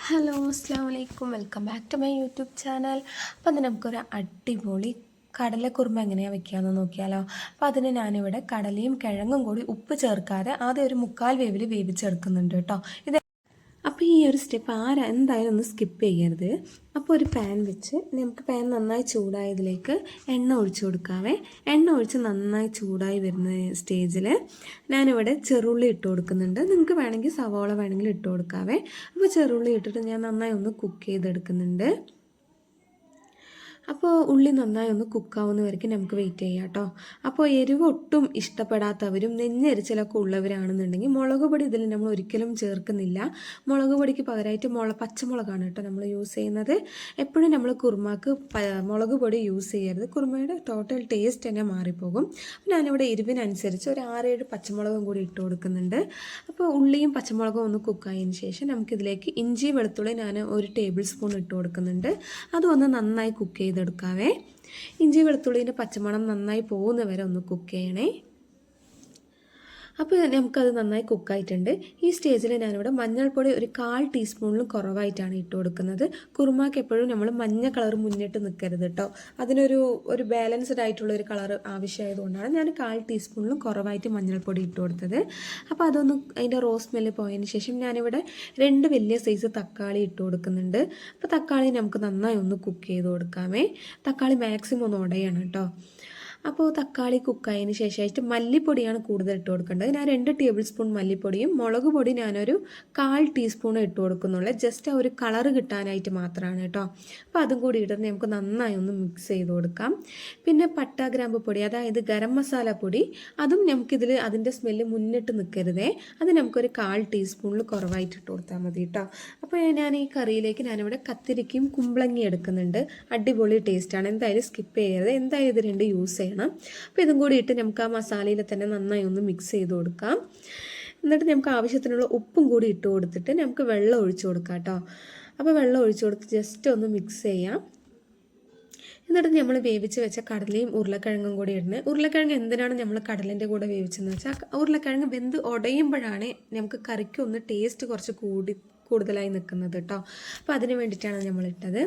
Hello അസ്സാം വലൈക്കും welcome back to my YouTube channel. അപ്പോൾ അത് നമുക്കൊരു അടിപൊളി കടലക്കുറുമ എങ്ങനെയാണ് വെക്കുകയെന്ന് നോക്കിയാലോ. അപ്പോൾ അതിന് ഞാനിവിടെ കടലയും കിഴങ്ങും കൂടി ഉപ്പ് ചേർക്കാതെ ആദ്യം ഒരു 1/4 വേവിൽ വേവിച്ചെടുക്കുന്നുണ്ട് കേട്ടോ. അപ്പോൾ ഈ ഒരു സ്റ്റെപ്പ് എന്തായാലും ഒന്ന് സ്കിപ്പ് ചെയ്യരുത്. അപ്പോൾ ഒരു പാൻ വെച്ച് നമുക്ക് പാൻ നന്നായി ചൂടായതിലേക്ക് എണ്ണ ഒഴിച്ചു കൊടുക്കാവേ. എണ്ണ ഒഴിച്ച് നന്നായി ചൂടായി വരുന്ന സ്റ്റേജിൽ ഞാനിവിടെ ചെറുള്ളി ഇട്ട് കൊടുക്കുന്നുണ്ട്. നിങ്ങൾക്ക് വേണമെങ്കിൽ സവോള വേണമെങ്കിൽ ഇട്ട് കൊടുക്കാവേ. അപ്പോൾ ചെറുള്ളി ഇട്ടിട്ട് ഞാൻ നന്നായി ഒന്ന് കുക്ക് ചെയ്തെടുക്കുന്നുണ്ട്. അപ്പോൾ ഉള്ളി നന്നായി ഒന്ന് കുക്കാവുന്ന വരയ്ക്കും നമുക്ക് വെയിറ്റ് ചെയ്യാം കേട്ടോ. അപ്പോൾ എരിവ് ഒട്ടും ഇഷ്ടപ്പെടാത്തവരും നെഞ്ഞെരിച്ചിലൊക്കെ ഉള്ളവരാണെന്നുണ്ടെങ്കിൽ മുളക് പൊടി ഇതിൽ നമ്മൾ ഒരിക്കലും ചേർക്കുന്നില്ല. മുളക് പൊടിക്ക് പകരമായിട്ട് പച്ചമുളകാണ് കേട്ടോ നമ്മൾ യൂസ് ചെയ്യുന്നത്. എപ്പോഴും നമ്മൾ കുറുമാക്ക് മുളക് പൊടി യൂസ് ചെയ്യരുത്. കുറുമയുടെ ടോട്ടൽ ടേസ്റ്റ് തന്നെ മാറിപ്പോകും. അപ്പോൾ ഞാനിവിടെ എരിവിനനുസരിച്ച് ഒരു 6-7 പച്ചമുളകും കൂടി ഇട്ട് കൊടുക്കുന്നുണ്ട്. അപ്പോൾ ഉള്ളിയും പച്ചമുളകും ഒന്ന് കുക്കായതിന് ശേഷം നമുക്കിതിലേക്ക് ഇഞ്ചി വെളുത്തുള്ളി ഞാൻ 1 ടേബിൾ സ്പൂൺ ഇട്ട് കൊടുക്കുന്നുണ്ട്. അതൊന്ന് നന്നായി കുക്ക് ചെയ്തെടുക്കാവേ. ഇഞ്ചി വെളുത്തുള്ളിൻ്റെ പച്ചമണം നന്നായി പോകുന്ന വരെ ഒന്ന് കുക്ക് ചെയ്യണേ. അപ്പോൾ നമുക്കത് നന്നായി കുക്കായിട്ടുണ്ട്. ഈ സ്റ്റേജിൽ ഞാനിവിടെ മഞ്ഞൾപ്പൊടി ഒരു 1/4 ടീസ്പൂണിലും കുറവായിട്ടാണ് ഇട്ട് കൊടുക്കുന്നത്. കുറുമാക്ക് എപ്പോഴും നമ്മൾ മഞ്ഞ കളർ മുന്നിട്ട് നിൽക്കരുത് കേട്ടോ. അതിനൊരു ബാലൻസ്ഡ് ആയിട്ടുള്ള ഒരു കളർ ആവശ്യമായതുകൊണ്ടാണ് ഞാൻ 1/4 ടീസ്പൂണിലും കുറവായിട്ട് മഞ്ഞൾപ്പൊടി ഇട്ട് കൊടുത്തത്. അപ്പോൾ അതൊന്ന് അതിൻ്റെ റോസ് സ്മെല്ല് പോയതിന് ശേഷം ഞാനിവിടെ 2 വലിയ സൈസ് തക്കാളി ഇട്ട് കൊടുക്കുന്നുണ്ട്. അപ്പോൾ തക്കാളി നമുക്ക് നന്നായി ഒന്ന് കുക്ക് ചെയ്ത് കൊടുക്കാമേ. തക്കാളി മാക്സിമം ഒന്ന് ഉടയണം കേട്ടോ. അപ്പോൾ തക്കാളി കുക്കായതിന് ശേഷമായിട്ട് മല്ലിപ്പൊടിയാണ് കൂടുതൽ ഇട്ട് കൊടുക്കേണ്ടത്. ഞാൻ 2 ടേബിൾ സ്പൂൺ മല്ലിപ്പൊടിയും മുളക് പൊടി ഞാനൊരു 1/4 ടീസ്പൂൺ ഇട്ട് കൊടുക്കുന്നുള്ളൂ. ജസ്റ്റ് ഒരു കളറ് കിട്ടാനായിട്ട് മാത്രമാണ് കേട്ടോ. അപ്പോൾ അതും കൂടി ഇട്ടിട്ട് നമുക്ക് നന്നായി ഒന്ന് മിക്സ് ചെയ്ത് കൊടുക്കാം. പിന്നെ പട്ട ഗ്രാമ്പ് പൊടി, അതായത് ഗരം മസാല പൊടി, അതും നമുക്കിതിൽ അതിൻ്റെ സ്മെല്ല് മുന്നിട്ട് നിൽക്കരുതേ. അത് നമുക്കൊരു 1/4 ടീസ്പൂണിൽ കുറവായിട്ട് ഇട്ട് കൊടുത്താൽ മതി കേട്ടോ. അപ്പോൾ ഞാൻ ഈ കറിയിലേക്ക് ഞാനിവിടെ കത്തിരിക്കയും കുമ്പളങ്ങി എടുക്കുന്നുണ്ട്. അടിപൊളി ടേസ്റ്റാണ്. എന്തായാലും സ്കിപ്പ് ചെയ്യരുത്. എന്തായാലും ഇത് 2 യൂസ് ചെയ്യണം. അപ്പോൾ ഇതും കൂടി ഇട്ട് നമുക്ക് ആ മസാലയിൽ തന്നെ നന്നായി ഒന്ന് മിക്സ് ചെയ്ത് കൊടുക്കാം. എന്നിട്ട് നമുക്ക് ആവശ്യത്തിനുള്ള ഉപ്പും കൂടി ഇട്ട് കൊടുത്തിട്ട് നമുക്ക് വെള്ളം ഒഴിച്ചു കൊടുക്കാം കേട്ടോ. അപ്പോൾ വെള്ളം ഒഴിച്ചു കൊടുത്ത് ജസ്റ്റ് ഒന്ന് മിക്സ് ചെയ്യാം. എന്നിട്ട് നമ്മൾ വേവിച്ച് വെച്ച കടലയും ഉരുളക്കിഴങ്ങും കൂടി ഇടുന്നത്. ഉരുളക്കിഴങ്ങ് എന്തിനാണ് നമ്മൾ കടലിൻ്റെ കൂടെ വേവിച്ചതെന്ന് വെച്ചാൽ ഉരുളക്കിഴങ്ങ് വെന്ത് ഉടയുമ്പോഴാണ് നമുക്ക് കറിക്ക് ഒന്ന് ടേസ്റ്റ് കുറച്ച് കൂടുതലായി നിൽക്കുന്നത് കേട്ടോ. അപ്പോൾ അതിന് വേണ്ടിയിട്ടാണ് നമ്മളിട്ടത്.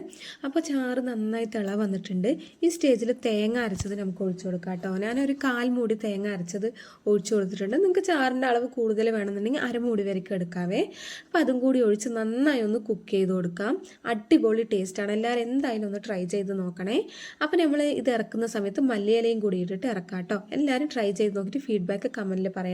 അപ്പോൾ ചാറ് നന്നായി തിള വന്നിട്ടുണ്ട്. ഈ സ്റ്റേജിൽ തേങ്ങ അരച്ചത് നമുക്ക് ഒഴിച്ചു കൊടുക്കാം കേട്ടോ. ഞാനൊരു 1/4 മൂടി തേങ്ങ അരച്ചത് ഒഴിച്ചു കൊടുത്തിട്ടുണ്ട്. നിങ്ങൾക്ക് ചാറിൻ്റെ അളവ് കൂടുതൽ വേണമെന്നുണ്ടെങ്കിൽ 1/2 മൂടി വരെയൊക്കെ എടുക്കാവേ. അപ്പോൾ അതും കൂടി ഒഴിച്ച് നന്നായി ഒന്ന് കുക്ക് ചെയ്ത് കൊടുക്കാം. അടിപൊളി ടേസ്റ്റാണ്. എല്ലാവരും എന്തായാലും ഒന്ന് ട്രൈ ചെയ്ത് നോക്കണേ. അപ്പോൾ നമ്മൾ ഇത് ഇറക്കുന്ന സമയത്ത് മല്ലിയിലയും കൂടി ഇട്ടിട്ട് ഇറക്കാം കേട്ടോ. എല്ലാവരും ട്രൈ ചെയ്ത് നോക്കിയിട്ട് ഫീഡ്ബാക്ക് കമൻറ്റിൽ പറയാം.